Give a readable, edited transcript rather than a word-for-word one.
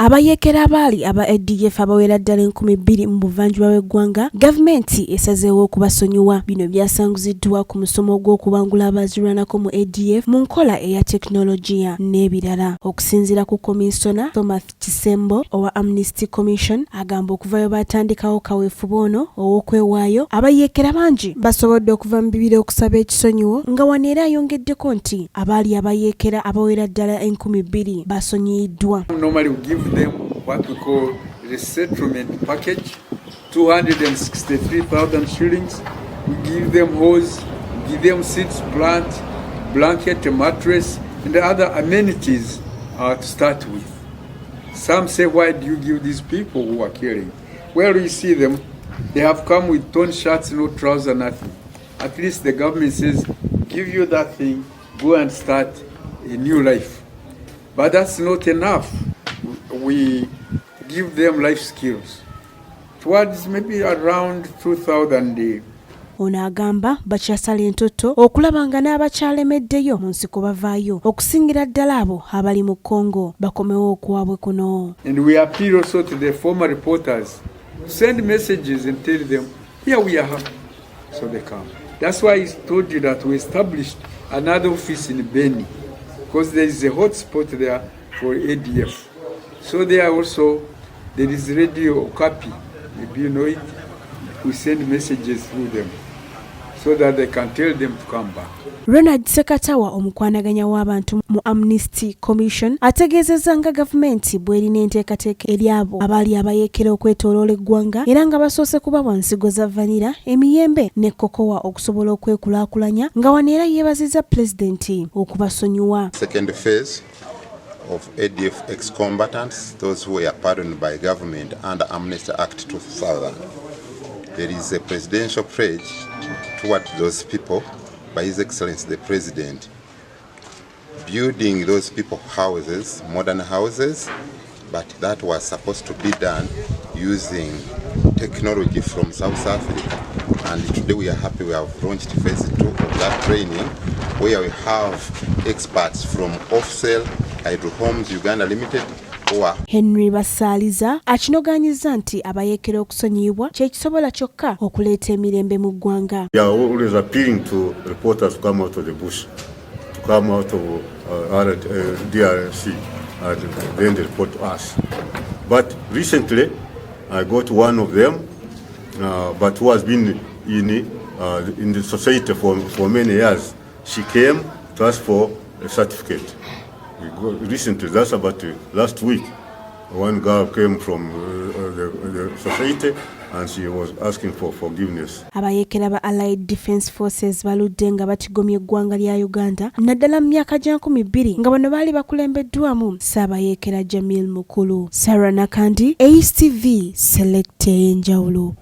Abayekela abaali aba ADF abawera ddala 2,000 mu buvanjuba bw'eggwanga, Gavumenti esazeewo okubasonyiwa. Bino byasanguziddwa ku musomo gw'okubangula abazirwanako mu ADF mu nkola eya tekinologiya n'ebirala. Okusinziira ku Komisona Thomas Kisembo owa Amnesty Commission, agamba okuvayo batandikawo kaweefube ono ow'okwewaayo, abayekela bangi basobodde okuva mu bibira okusaba ekisonyiwo, nga wano era ayongeddeko nti abaali abayekela abawera ddala 2,000 basonyiyiddwa. Them what we call resettlement package, 263,000 shillings. We give them hose, give them seats, plant, blanket, a mattress, and the other amenities to start with. Some say, why do you give these people who are killing? Well, you see them, they have come with torn shirts, no trousers, nothing. At least the government says, give you that thing, go and start a new life. But that's not enough. We give them life skills towards maybe around 2,000. Ono agamba bakyasala entoto okulaba nga n'abakyalemeddeyo mu nsiko bavaayo, okusingira ddala abo abali mu Congo bakomewo okuwaabwe kuno. And we appeal also to the former reporters to send messages and tell them, here we are happy, so they come. That's why I told you that we established another office in Beni, because there is a hot spot there for ADF. So there also, there is radio copy, maybe you know it, we send messages through them so that they can tell them to come back. Ronald Sekatawa omukwanaganya w'abantu mu Amnesty Commission ategeezezza nga Gavumenti bw'erina enteekateeka eri abo abaali abayekera okwetooloola eggwanga era nga basoose kubawa nsigo za vanira, emiyembe ne kokowa okusobola okwekulaakulanya, nga wano era yeebazizza Pulezidenti okubasonyiwa. Second phase of ADF ex-combatants, those who were pardoned by government under Amnesty Act 2000. There is a presidential pledge toward those people by His Excellency the President, building those people houses, modern houses, but that was supposed to be done using technology from South Africa. And today we are happy we have launched phase 2 of that training, where we have experts from Offcell, Hydro Homes Uganda Limited. Henry Basaaliza akinogaanyizza nti abayekera okusonyiyibwa kye kisobola kyokka okuleeta emirembe mu ggwanga. We are always appealing to reporters to come out of the bush, to come out of DRC and then they report to us. But recently I got one of them, but who has been in the society for many years. She came to ask for a certificate. Recently, that's about last week, one girl came from the society and she was asking for forgiveness. Abayekela ba Allied Defense Forces baludde nga batigomya eggwanga lya Uganda naddala mu myaka gya 2,000 nga bano baali bakulembeddwamu Ssabayekela Jamil Mukulu. Sarah Nakandi, ACTV, Select Enjawulo.